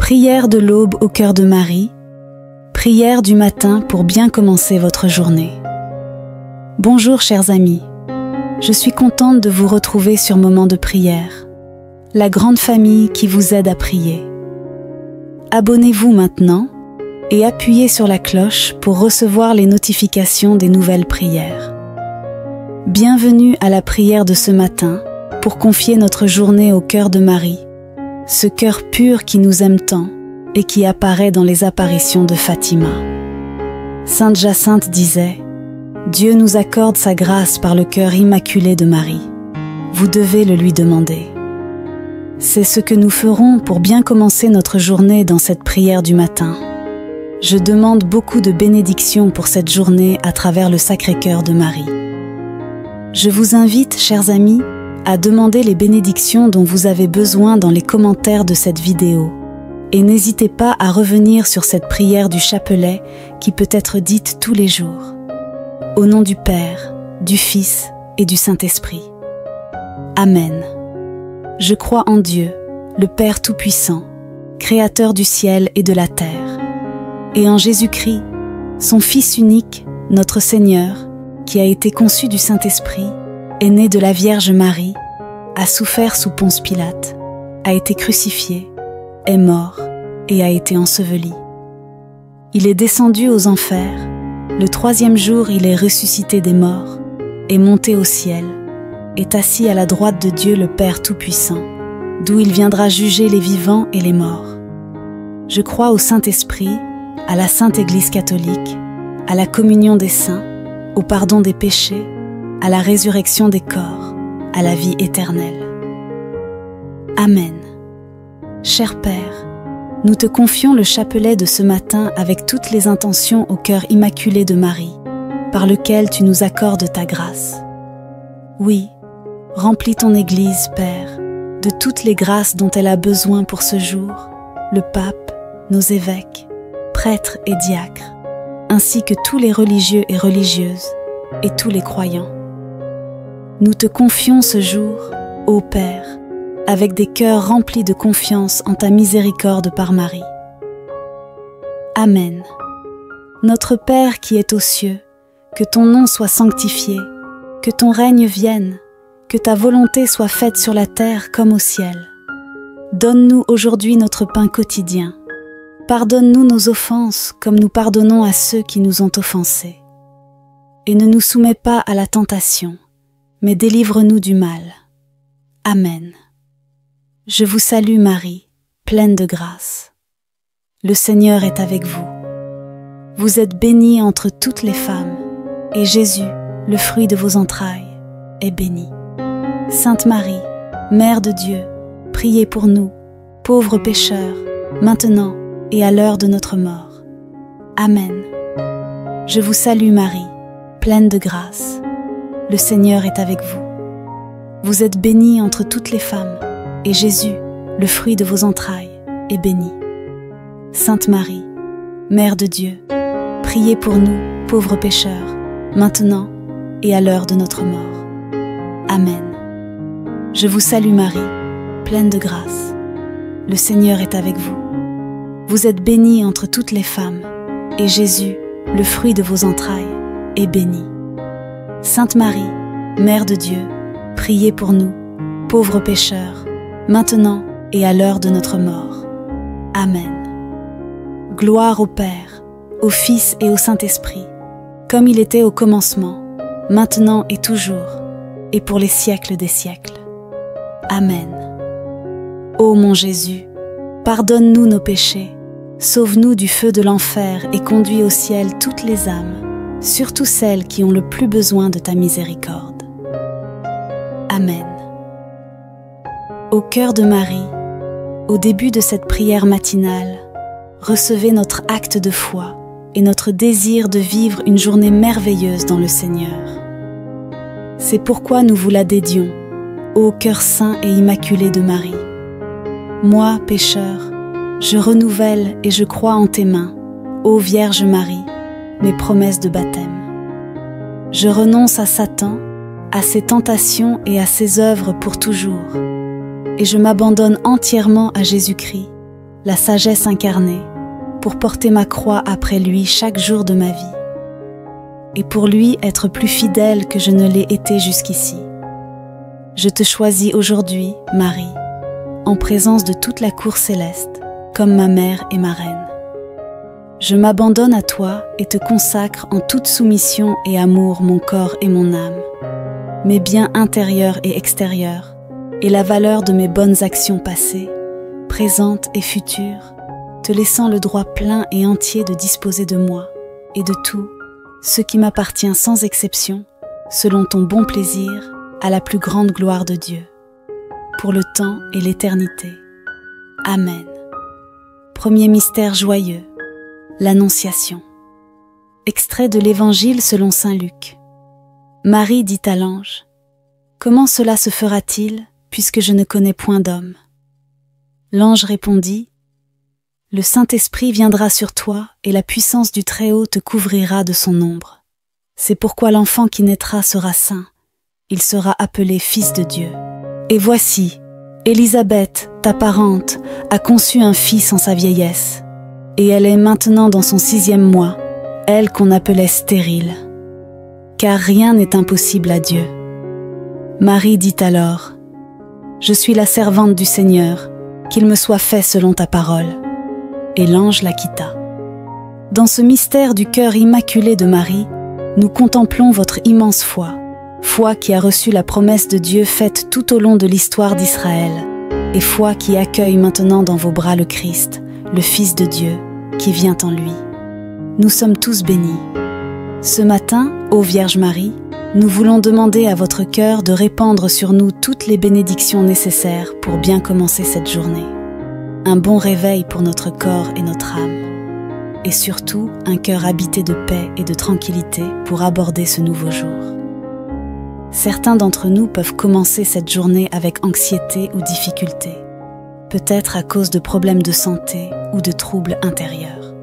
Prière de l'aube au cœur de Marie, prière du matin pour bien commencer votre journée. Bonjour chers amis, je suis contente de vous retrouver sur Moment de prière, la grande famille qui vous aide à prier. Abonnez-vous maintenant et appuyez sur la cloche pour recevoir les notifications des nouvelles prières. Bienvenue à la prière de ce matin pour confier notre journée au cœur de Marie, ce cœur pur qui nous aime tant et qui apparaît dans les apparitions de Fatima. Sainte Jacinthe disait « Dieu nous accorde sa grâce par le cœur immaculé de Marie. Vous devez le lui demander. » C'est ce que nous ferons pour bien commencer notre journée dans cette prière du matin. Je demande beaucoup de bénédictions pour cette journée à travers le Sacré-Cœur de Marie. Je vous invite, chers amis, à demander les bénédictions dont vous avez besoin dans les commentaires de cette vidéo. Et n'hésitez pas à revenir sur cette prière du chapelet qui peut être dite tous les jours. Au nom du Père, du Fils et du Saint-Esprit. Amen. Je crois en Dieu, le Père Tout-Puissant, Créateur du ciel et de la terre, et en Jésus-Christ, son Fils unique, notre Seigneur, qui a été conçu du Saint-Esprit, est né de la Vierge Marie, a souffert sous Ponce Pilate, a été crucifié, est mort et a été enseveli. Il est descendu aux enfers, le troisième jour il est ressuscité des morts, est monté au ciel, est assis à la droite de Dieu le Père Tout-Puissant, d'où il viendra juger les vivants et les morts. Je crois au Saint-Esprit, à la Sainte Église catholique, à la communion des saints, au pardon des péchés, à la résurrection des corps, à la vie éternelle. Amen. Cher Père, nous te confions le chapelet de ce matin avec toutes les intentions au cœur immaculé de Marie, par lequel tu nous accordes ta grâce. Oui, remplis ton Église, Père, de toutes les grâces dont elle a besoin pour ce jour, le pape, nos évêques, prêtres et diacres, ainsi que tous les religieux et religieuses, et tous les croyants. Nous te confions ce jour, ô Père, avec des cœurs remplis de confiance en ta miséricorde par Marie. Amen. Notre Père qui es aux cieux, que ton nom soit sanctifié, que ton règne vienne, que ta volonté soit faite sur la terre comme au ciel. Donne-nous aujourd'hui notre pain quotidien. Pardonne-nous nos offenses comme nous pardonnons à ceux qui nous ont offensés. Et ne nous soumets pas à la tentation, mais délivre-nous du mal. Amen. Je vous salue Marie, pleine de grâce. Le Seigneur est avec vous. Vous êtes bénie entre toutes les femmes, et Jésus, le fruit de vos entrailles, est béni. Sainte Marie, Mère de Dieu, priez pour nous, pauvres pécheurs, maintenant et à l'heure de notre mort. Amen. Je vous salue Marie, pleine de grâce. Le Seigneur est avec vous. Vous êtes bénie entre toutes les femmes, et Jésus, le fruit de vos entrailles, est béni. Sainte Marie, Mère de Dieu, priez pour nous, pauvres pécheurs, maintenant et à l'heure de notre mort. Amen. Je vous salue Marie, pleine de grâce. Le Seigneur est avec vous. Vous êtes bénie entre toutes les femmes, et Jésus, le fruit de vos entrailles, est béni. Sainte Marie, Mère de Dieu, priez pour nous, pauvres pécheurs, maintenant et à l'heure de notre mort. Amen. Gloire au Père, au Fils et au Saint-Esprit, comme il était au commencement, maintenant et toujours, et pour les siècles des siècles. Amen. Ô mon Jésus, pardonne-nous nos péchés, sauve-nous du feu de l'enfer et conduis au ciel toutes les âmes, surtout celles qui ont le plus besoin de ta miséricorde. Amen. Au cœur de Marie, au début de cette prière matinale, recevez notre acte de foi et notre désir de vivre une journée merveilleuse dans le Seigneur. C'est pourquoi nous vous la dédions, ô cœur saint et immaculé de Marie. Moi, pécheur, je renouvelle et je crois en tes mains, ô Vierge Marie, mes promesses de baptême. Je renonce à Satan, à ses tentations et à ses œuvres pour toujours, et je m'abandonne entièrement à Jésus-Christ, la sagesse incarnée, pour porter ma croix après lui chaque jour de ma vie, et pour lui être plus fidèle que je ne l'ai été jusqu'ici. Je te choisis aujourd'hui, Marie, en présence de toute la cour céleste, comme ma mère et ma reine. Je m'abandonne à toi et te consacre en toute soumission et amour mon corps et mon âme, mes biens intérieurs et extérieurs, et la valeur de mes bonnes actions passées, présentes et futures, te laissant le droit plein et entier de disposer de moi et de tout, ce qui m'appartient sans exception, selon ton bon plaisir, à la plus grande gloire de Dieu, pour le temps et l'éternité. Amen. Premier mystère joyeux, l'Annonciation. Extrait de l'Évangile selon saint Luc. Marie dit à l'ange: « Comment cela se fera-t-il, puisque je ne connais point d'homme ?» L'ange répondit: « Le Saint-Esprit viendra sur toi et la puissance du Très-Haut te couvrira de son ombre. C'est pourquoi l'enfant qui naîtra sera saint. Il sera appelé Fils de Dieu. Et voici, Élisabeth, ta parente, a conçu un fils en sa vieillesse, et elle est maintenant dans son 6e mois, elle qu'on appelait stérile. Car rien n'est impossible à Dieu. » Marie dit alors: « Je suis la servante du Seigneur, qu'il me soit fait selon ta parole. » Et l'ange la quitta. Dans ce mystère du cœur immaculé de Marie, nous contemplons votre immense foi, foi qui a reçu la promesse de Dieu faite tout au long de l'histoire d'Israël, et foi qui accueille maintenant dans vos bras le Christ, le Fils de Dieu, qui vient en lui. Nous sommes tous bénis. Ce matin, ô Vierge Marie, nous voulons demander à votre cœur de répandre sur nous toutes les bénédictions nécessaires pour bien commencer cette journée. Un bon réveil pour notre corps et notre âme. Et surtout, un cœur habité de paix et de tranquillité pour aborder ce nouveau jour. Certains d'entre nous peuvent commencer cette journée avec anxiété ou difficulté, peut-être à cause de problèmes de santé ou de troubles intérieurs.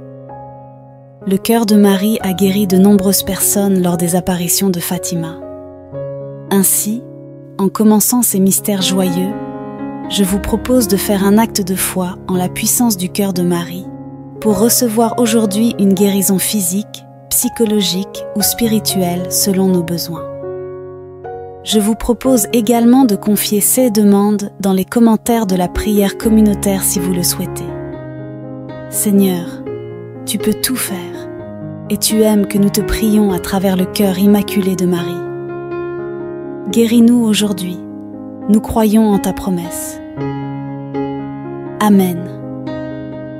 Le cœur de Marie a guéri de nombreuses personnes lors des apparitions de Fatima. Ainsi, en commençant ces mystères joyeux, je vous propose de faire un acte de foi en la puissance du cœur de Marie pour recevoir aujourd'hui une guérison physique, psychologique ou spirituelle selon nos besoins. Je vous propose également de confier ces demandes dans les commentaires de la prière communautaire si vous le souhaitez. Seigneur, tu peux tout faire, et tu aimes que nous te prions à travers le cœur immaculé de Marie. Guéris-nous aujourd'hui, nous croyons en ta promesse. Amen.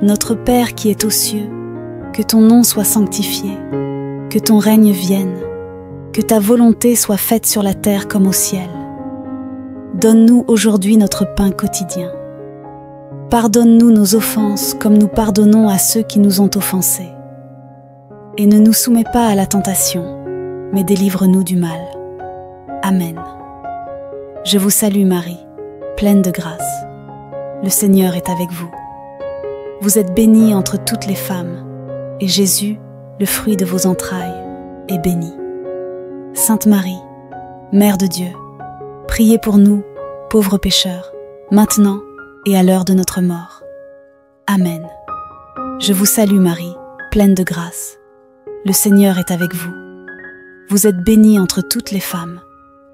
Notre Père qui es aux cieux, que ton nom soit sanctifié, que ton règne vienne, que ta volonté soit faite sur la terre comme au ciel. Donne-nous aujourd'hui notre pain quotidien. Pardonne-nous nos offenses comme nous pardonnons à ceux qui nous ont offensés. Et ne nous soumets pas à la tentation, mais délivre-nous du mal. Amen. Je vous salue Marie, pleine de grâce. Le Seigneur est avec vous. Vous êtes bénie entre toutes les femmes, et Jésus, le fruit de vos entrailles, est béni. Sainte Marie, Mère de Dieu, priez pour nous, pauvres pécheurs, maintenant et à l'heure de notre mort. Amen. Je vous salue Marie, pleine de grâce. Le Seigneur est avec vous. Vous êtes bénie entre toutes les femmes,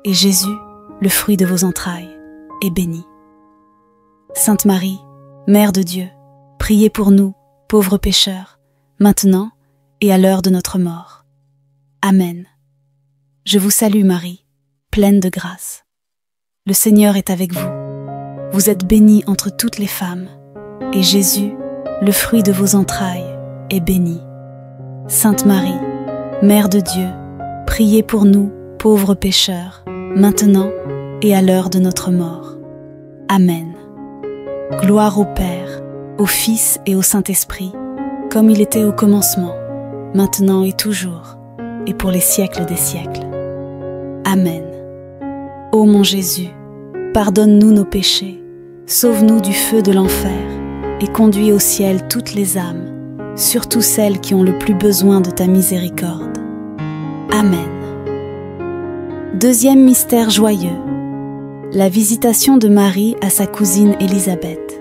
et Jésus, le fruit de vos entrailles, est béni. Sainte Marie, Mère de Dieu, priez pour nous, pauvres pécheurs, maintenant et à l'heure de notre mort. Amen. Je vous salue Marie, pleine de grâce. Le Seigneur est avec vous. Vous êtes bénie entre toutes les femmes, et Jésus, le fruit de vos entrailles, est béni. Sainte Marie, Mère de Dieu, priez pour nous, pauvres pécheurs, maintenant et à l'heure de notre mort. Amen. Gloire au Père, au Fils et au Saint-Esprit, comme il était au commencement, maintenant et toujours, et pour les siècles des siècles. Amen. Ô mon Jésus, pardonne-nous nos péchés, sauve-nous du feu de l'enfer, et conduis au ciel toutes les âmes, surtout celles qui ont le plus besoin de ta miséricorde. Amen. Deuxième mystère joyeux, la visitation de Marie à sa cousine Élisabeth.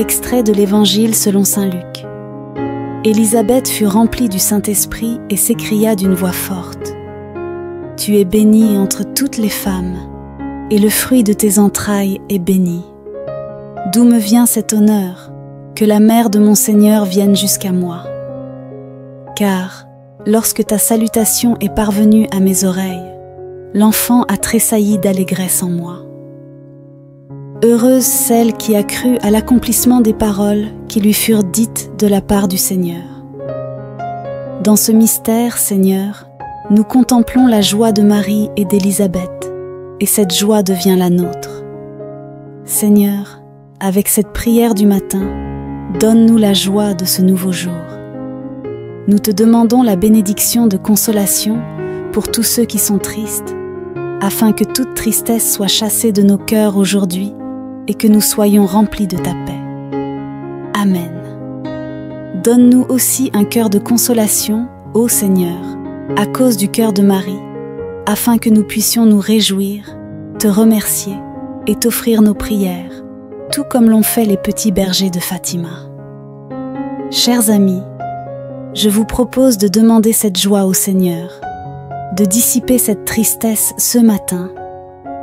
Extrait de l'Évangile selon saint Luc. Élisabeth fut remplie du Saint-Esprit et s'écria d'une voix forte: « Tu es bénie entre toutes les femmes, et le fruit de tes entrailles est béni. D'où me vient cet honneur, que la mère de mon Seigneur vienne jusqu'à moi? Car, lorsque ta salutation est parvenue à mes oreilles, l'enfant a tressailli d'allégresse en moi. Heureuse celle qui a cru à l'accomplissement des paroles qui lui furent dites de la part du Seigneur. Dans ce mystère, Seigneur, nous contemplons la joie de Marie et d'Élisabeth, et cette joie devient la nôtre. Seigneur, avec cette prière du matin, donne-nous la joie de ce nouveau jour. Nous te demandons la bénédiction de consolation pour tous ceux qui sont tristes, afin que toute tristesse soit chassée de nos cœurs aujourd'hui et que nous soyons remplis de ta paix. Amen. Donne-nous aussi un cœur de consolation, ô Seigneur, à cause du cœur de Marie, afin que nous puissions nous réjouir, te remercier et t'offrir nos prières, tout comme l'ont fait les petits bergers de Fatima. Chers amis, je vous propose de demander cette joie au Seigneur, de dissiper cette tristesse ce matin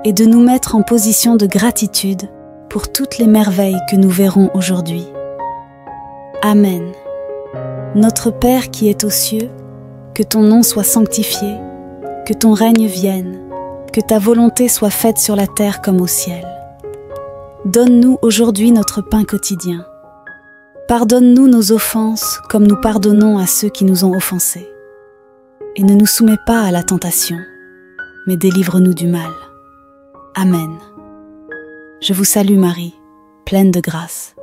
et de nous mettre en position de gratitude pour toutes les merveilles que nous verrons aujourd'hui. Amen. Notre Père qui es aux cieux, que ton nom soit sanctifié, que ton règne vienne, que ta volonté soit faite sur la terre comme au ciel. Donne-nous aujourd'hui notre pain quotidien. Pardonne-nous nos offenses comme nous pardonnons à ceux qui nous ont offensés. Et ne nous soumets pas à la tentation, mais délivre-nous du mal. Amen. Je vous salue Marie, pleine de grâce.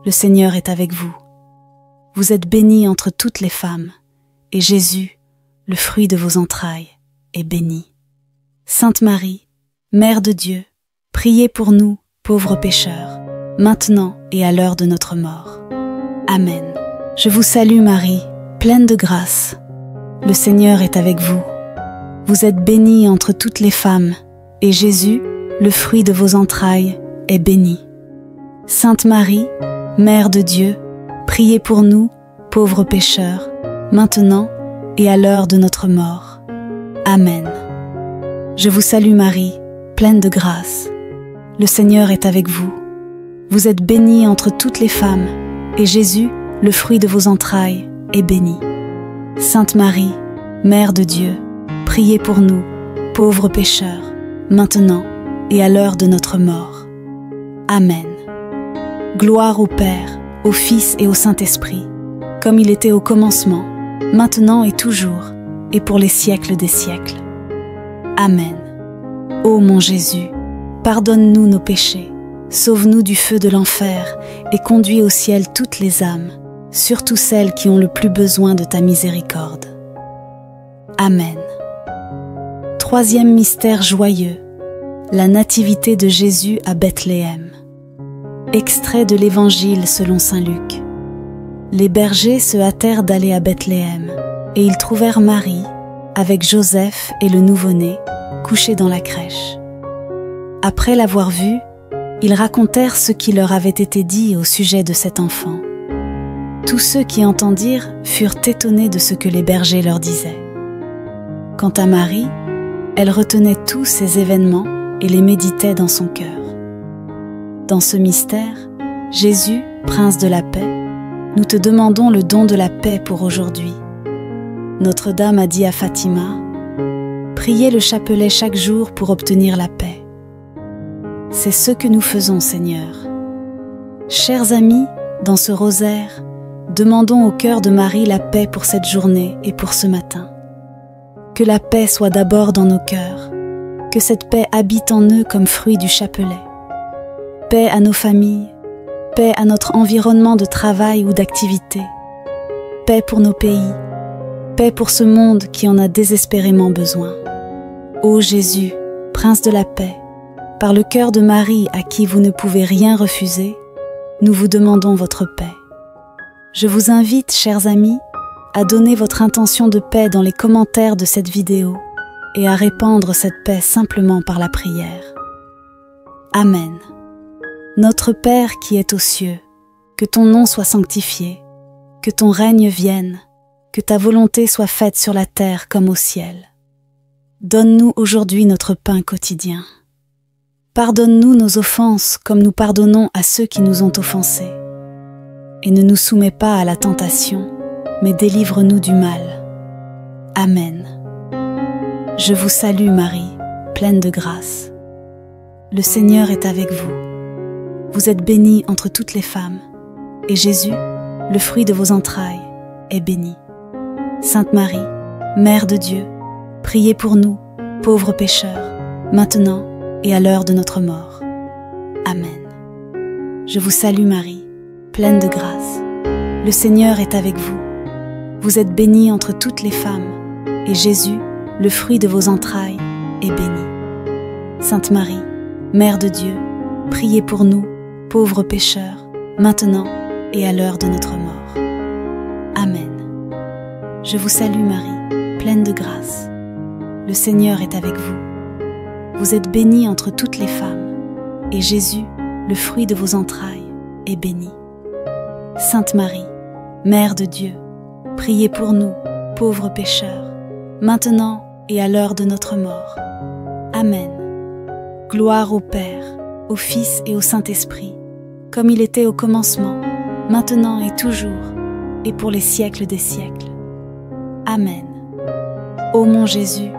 Le Seigneur est avec vous. Vous êtes bénie entre toutes les femmes, et Jésus, le fruit de vos entrailles, est béni. Sainte Marie, Mère de Dieu, priez pour nous, pauvres pécheurs, maintenant et à l'heure de notre mort. Amen. Je vous salue Marie, pleine de grâce. Le Seigneur est avec vous. Vous êtes bénie entre toutes les femmes, et Jésus, le fruit de vos entrailles, est béni. Sainte Marie, Mère de Dieu, priez pour nous, pauvres pécheurs, maintenant et à l'heure de notre mort. Amen. Je vous salue Marie, pleine de grâce. Le Seigneur est avec vous. Vous êtes bénie entre toutes les femmes, et Jésus, le fruit de vos entrailles, est béni. Sainte Marie, Mère de Dieu, priez pour nous, pauvres pécheurs, maintenant et à l'heure de notre mort. Amen. Gloire au Père, au Fils et au Saint-Esprit, comme il était au commencement, maintenant et toujours, et pour les siècles des siècles. Amen. Ô mon Jésus, pardonne-nous nos péchés, sauve-nous du feu de l'enfer et conduis au ciel toutes les âmes, surtout celles qui ont le plus besoin de ta miséricorde. Amen. Troisième mystère joyeux, la nativité de Jésus à Bethléem. Extrait de l'Évangile selon saint Luc. Les bergers se hâtèrent d'aller à Bethléem, et ils trouvèrent Marie, avec Joseph et le nouveau-né, couchés dans la crèche. Après l'avoir vu, ils racontèrent ce qui leur avait été dit au sujet de cet enfant. Tous ceux qui entendirent furent étonnés de ce que les bergers leur disaient. Quant à Marie, elle retenait tous ces événements et les méditait dans son cœur. Dans ce mystère, Jésus, Prince de la paix, nous te demandons le don de la paix pour aujourd'hui. Notre-Dame a dit à Fatima: « Priez le chapelet chaque jour pour obtenir la paix. » C'est ce que nous faisons, Seigneur. Chers amis, dans ce rosaire, demandons au cœur de Marie la paix pour cette journée et pour ce matin. Que la paix soit d'abord dans nos cœurs, que cette paix habite en eux comme fruit du chapelet. Paix à nos familles, paix à notre environnement de travail ou d'activité, paix pour nos pays, paix pour ce monde qui en a désespérément besoin. Ô Jésus, Prince de la paix, par le cœur de Marie à qui vous ne pouvez rien refuser, nous vous demandons votre paix. Je vous invite, chers amis, à donner votre intention de paix dans les commentaires de cette vidéo et à répandre cette paix simplement par la prière. Amen. Notre Père qui es aux cieux, que ton nom soit sanctifié, que ton règne vienne, que ta volonté soit faite sur la terre comme au ciel. Donne-nous aujourd'hui notre pain quotidien. Pardonne-nous nos offenses comme nous pardonnons à ceux qui nous ont offensés. Et ne nous soumets pas à la tentation, mais délivre-nous du mal. Amen. Je vous salue Marie, pleine de grâce. Le Seigneur est avec vous. Vous êtes bénie entre toutes les femmes, et Jésus, le fruit de vos entrailles, est béni. Sainte Marie, Mère de Dieu, priez pour nous, pauvres pécheurs, maintenant et à l'heure de notre mort. Amen. Je vous salue Marie, pleine de grâce. Le Seigneur est avec vous. Vous êtes bénie entre toutes les femmes, et Jésus, le fruit de vos entrailles, est béni. Sainte Marie, Mère de Dieu, priez pour nous, pauvres pécheurs, maintenant et à l'heure de notre mort. Amen. Je vous salue Marie, pleine de grâce. Le Seigneur est avec vous. Vous êtes bénie entre toutes les femmes, et Jésus, le fruit de vos entrailles, est béni. Sainte Marie, Mère de Dieu, priez pour nous, pauvres pécheurs, maintenant et à l'heure de notre mort. Amen. Gloire au Père, au Fils et au Saint-Esprit, comme il était au commencement, maintenant et toujours, et pour les siècles des siècles. Amen. Ô mon Jésus,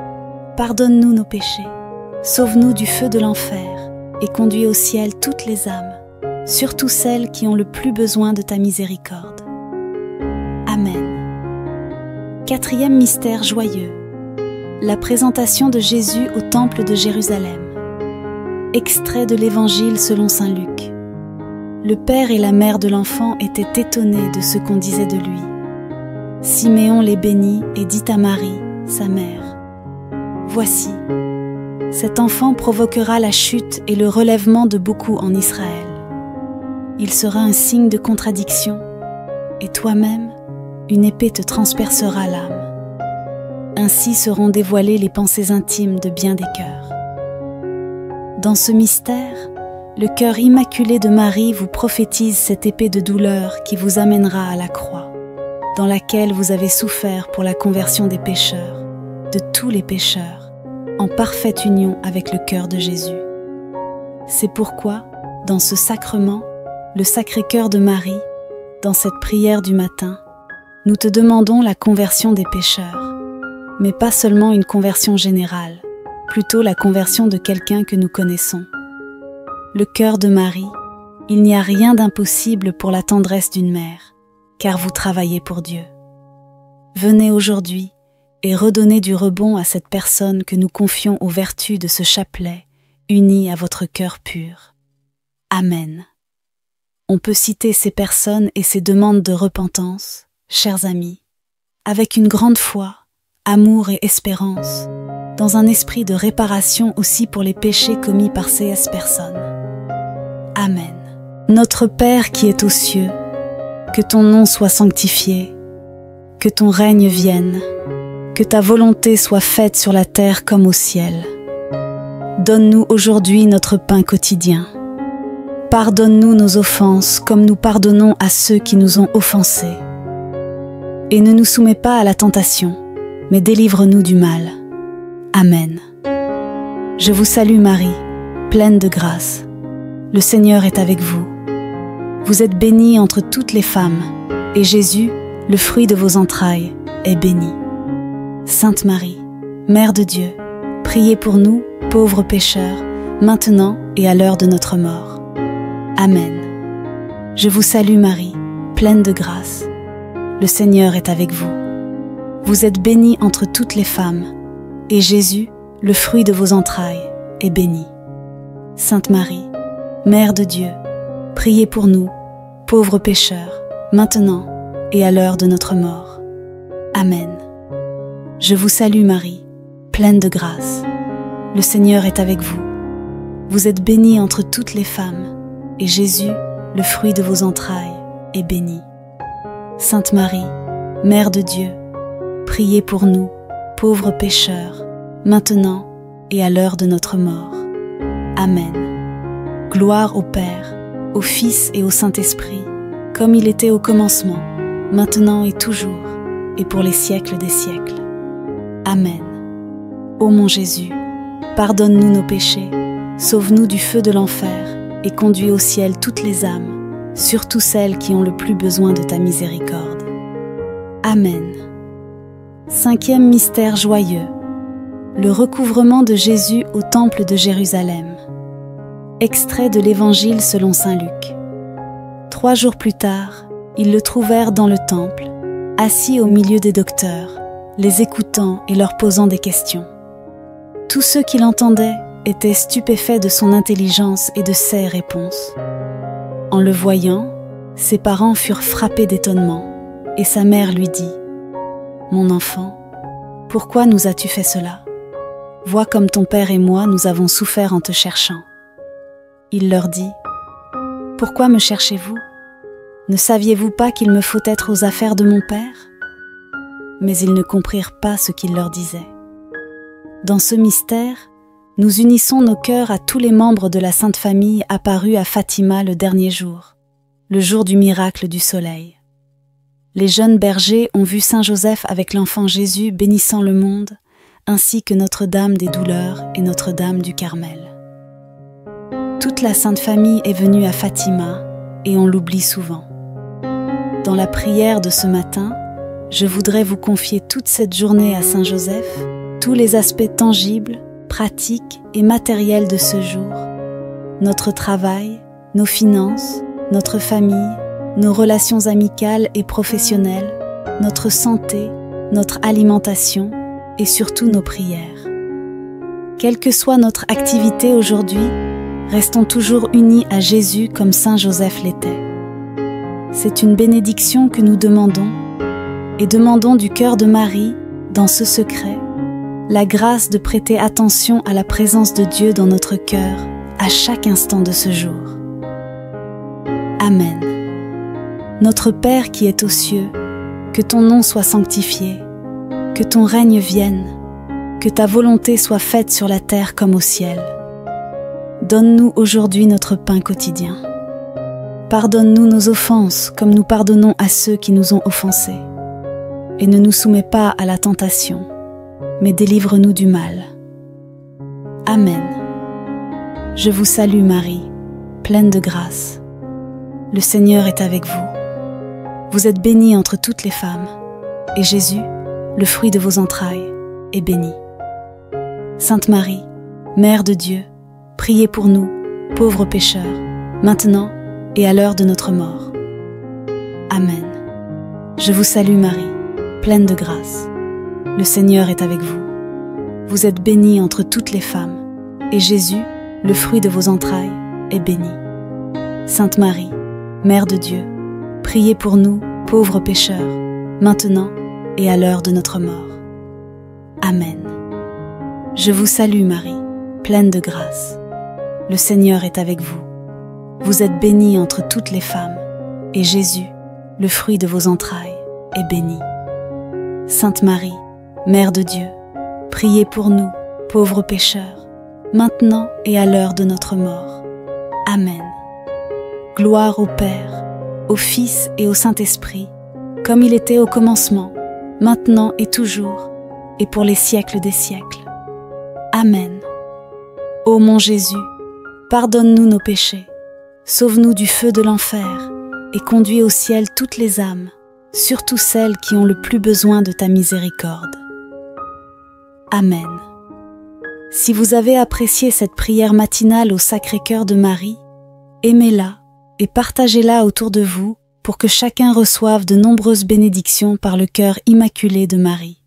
pardonne-nous nos péchés, sauve-nous du feu de l'enfer, et conduis au ciel toutes les âmes, surtout celles qui ont le plus besoin de ta miséricorde. Amen. Quatrième mystère joyeux, la présentation de Jésus au temple de Jérusalem. Extrait de l'Évangile selon saint Luc. Le père et la mère de l'enfant étaient étonnés de ce qu'on disait de lui. Siméon les bénit et dit à Marie, sa mère, « Voici, cet enfant provoquera la chute et le relèvement de beaucoup en Israël. Il sera un signe de contradiction, et toi-même, une épée te transpercera l'âme. Ainsi seront dévoilées les pensées intimes de bien des cœurs. » Dans ce mystère, le cœur immaculé de Marie vous prophétise cette épée de douleur qui vous amènera à la croix, dans laquelle vous avez souffert pour la conversion des pécheurs, de tous les pécheurs, en parfaite union avec le cœur de Jésus. C'est pourquoi, dans ce sacrement, le Sacré-Cœur de Marie, dans cette prière du matin, nous te demandons la conversion des pécheurs, mais pas seulement une conversion générale, plutôt la conversion de quelqu'un que nous connaissons. Le cœur de Marie, il n'y a rien d'impossible pour la tendresse d'une mère, car vous travaillez pour Dieu. Venez aujourd'hui et redonnez du rebond à cette personne que nous confions aux vertus de ce chapelet, uni à votre cœur pur. Amen. On peut citer ces personnes et ces demandes de repentance, chers amis, avec une grande foi, amour et espérance, dans un esprit de réparation aussi pour les péchés commis par ces personnes. Amen. Notre Père qui es aux cieux, que ton nom soit sanctifié, que ton règne vienne, que ta volonté soit faite sur la terre comme au ciel. Donne-nous aujourd'hui notre pain quotidien. Pardonne-nous nos offenses comme nous pardonnons à ceux qui nous ont offensés. Et ne nous soumets pas à la tentation, mais délivre-nous du mal. Amen. Je vous salue Marie, pleine de grâce. Le Seigneur est avec vous. Vous êtes bénie entre toutes les femmes, et Jésus, le fruit de vos entrailles, est béni. Sainte Marie, Mère de Dieu, priez pour nous, pauvres pécheurs, maintenant et à l'heure de notre mort. Amen. Je vous salue Marie, pleine de grâce. Le Seigneur est avec vous. Vous êtes bénie entre toutes les femmes, et Jésus, le fruit de vos entrailles, est béni. Sainte Marie, Mère de Dieu, priez pour nous, pauvres pécheurs, maintenant et à l'heure de notre mort. Amen. Je vous salue Marie, pleine de grâce. Le Seigneur est avec vous. Vous êtes bénie entre toutes les femmes, et Jésus, le fruit de vos entrailles, est béni. Sainte Marie, Mère de Dieu, priez pour nous, pauvres pécheurs, maintenant et à l'heure de notre mort. Amen. Gloire au Père, au Fils et au Saint-Esprit, comme il était au commencement, maintenant et toujours, et pour les siècles des siècles. Amen. Ô mon Jésus, pardonne-nous nos péchés, sauve-nous du feu de l'enfer, et conduis au ciel toutes les âmes, surtout celles qui ont le plus besoin de ta miséricorde. Amen. Cinquième mystère joyeux, le recouvrement de Jésus au temple de Jérusalem. Extrait de l'Évangile selon saint Luc. 3 jours plus tard, ils le trouvèrent dans le temple, assis au milieu des docteurs, les écoutant et leur posant des questions. Tous ceux qui l'entendaient étaient stupéfaits de son intelligence et de ses réponses. En le voyant, ses parents furent frappés d'étonnement, et sa mère lui dit : « Mon enfant, pourquoi nous as-tu fait cela ? Vois comme ton père et moi nous avons souffert en te cherchant. » Il leur dit : « Pourquoi me cherchez-vous ? Ne saviez-vous pas qu'il me faut être aux affaires de mon père ? » Mais ils ne comprirent pas ce qu'il leur disait. Dans ce mystère, nous unissons nos cœurs à tous les membres de la Sainte Famille apparus à Fatima le dernier jour, le jour du miracle du soleil. Les jeunes bergers ont vu Saint Joseph avec l'enfant Jésus bénissant le monde, ainsi que Notre-Dame des Douleurs et Notre-Dame du Carmel. Toute la Sainte Famille est venue à Fatima et on l'oublie souvent. Dans la prière de ce matin, je voudrais vous confier toute cette journée à Saint Joseph, tous les aspects tangibles, pratiques et matériels de ce jour, notre travail, nos finances, notre famille, nos relations amicales et professionnelles, notre santé, notre alimentation et surtout nos prières. Quelle que soit notre activité aujourd'hui, restons toujours unis à Jésus comme Saint Joseph l'était. C'est une bénédiction que nous demandons, et demandons du cœur de Marie, dans ce secret, la grâce de prêter attention à la présence de Dieu dans notre cœur à chaque instant de ce jour. Amen. Notre Père qui es aux cieux, que ton nom soit sanctifié, que ton règne vienne, que ta volonté soit faite sur la terre comme au ciel. Donne-nous aujourd'hui notre pain quotidien. Pardonne-nous nos offenses comme nous pardonnons à ceux qui nous ont offensés. Et ne nous soumets pas à la tentation, mais délivre-nous du mal. Amen. Je vous salue Marie, pleine de grâce. Le Seigneur est avec vous. Vous êtes bénie entre toutes les femmes, et Jésus, le fruit de vos entrailles, est béni. Sainte Marie, Mère de Dieu, priez pour nous, pauvres pécheurs, maintenant et à l'heure de notre mort. Amen. Je vous salue Marie, pleine de grâce. Le Seigneur est avec vous. Vous êtes bénie entre toutes les femmes, et Jésus, le fruit de vos entrailles, est béni. Sainte Marie, Mère de Dieu, priez pour nous, pauvres pécheurs, maintenant et à l'heure de notre mort. Amen. Je vous salue Marie, pleine de grâce. Le Seigneur est avec vous. Vous êtes bénie entre toutes les femmes, et Jésus, le fruit de vos entrailles, est béni. Sainte Marie, Mère de Dieu, priez pour nous, pauvres pécheurs, maintenant et à l'heure de notre mort. Amen. Gloire au Père, au Fils et au Saint-Esprit, comme il était au commencement, maintenant et toujours, et pour les siècles des siècles. Amen. Ô mon Jésus, pardonne-nous nos péchés, sauve-nous du feu de l'enfer, et conduis au ciel toutes les âmes, surtout celles qui ont le plus besoin de ta miséricorde. Amen. Si vous avez apprécié cette prière matinale au Sacré-Cœur de Marie, aimez-la et partagez-la autour de vous pour que chacun reçoive de nombreuses bénédictions par le cœur immaculé de Marie.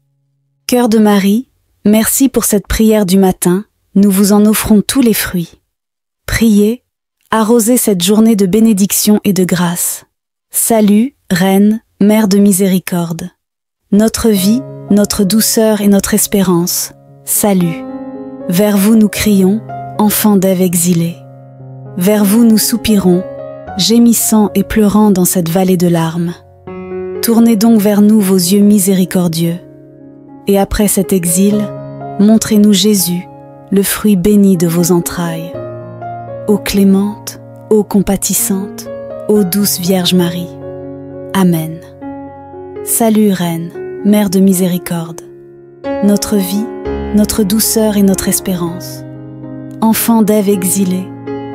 Cœur de Marie, merci pour cette prière du matin, nous vous en offrons tous les fruits. Priez, arrosez cette journée de bénédiction et de grâce. Salut, Reine, Mère de miséricorde. Notre vie, notre douceur et notre espérance. Salut. Vers vous nous crions, enfants d'Ève exilés. Vers vous nous soupirons, gémissant et pleurant dans cette vallée de larmes. Tournez donc vers nous vos yeux miséricordieux. Et après cet exil, montrez-nous Jésus, le fruit béni de vos entrailles. Ô clémente, ô compatissante, ô douce Vierge Marie, Amen. Salut Reine, Mère de miséricorde, notre vie, notre douceur et notre espérance. Enfants d'Ève exilés,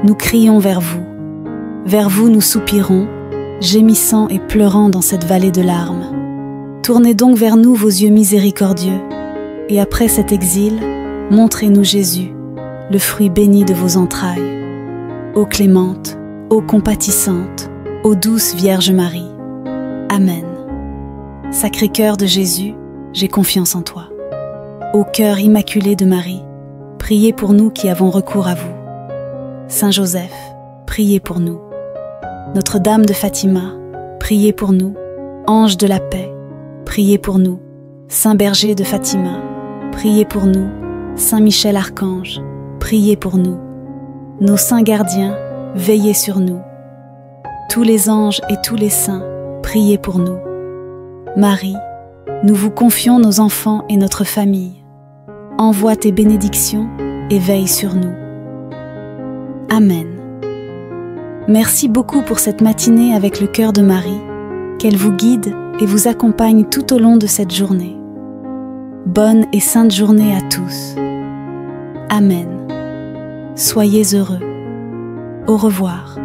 nous crions vers vous. Vers vous nous soupirons, gémissant et pleurant dans cette vallée de larmes. Tournez donc vers nous vos yeux miséricordieux, et après cet exil, montrez-nous Jésus, le fruit béni de vos entrailles. Ô clémente, ô compatissante, ô douce Vierge Marie. Amen. Sacré-Cœur de Jésus, j'ai confiance en toi. Ô cœur immaculé de Marie, priez pour nous qui avons recours à vous. Saint Joseph, priez pour nous. Notre-Dame de Fatima, priez pour nous. Ange de la paix, priez pour nous. Saint Berger de Fatima, priez pour nous. Saint Michel Archange, priez pour nous. Nos saints gardiens, veillez sur nous. Tous les anges et tous les saints, priez pour nous. Marie, nous vous confions nos enfants et notre famille. Envoie tes bénédictions et veille sur nous. Amen. Merci beaucoup pour cette matinée avec le cœur de Marie, qu'elle vous guide et vous accompagne tout au long de cette journée. Bonne et sainte journée à tous. Amen. Soyez heureux. Au revoir.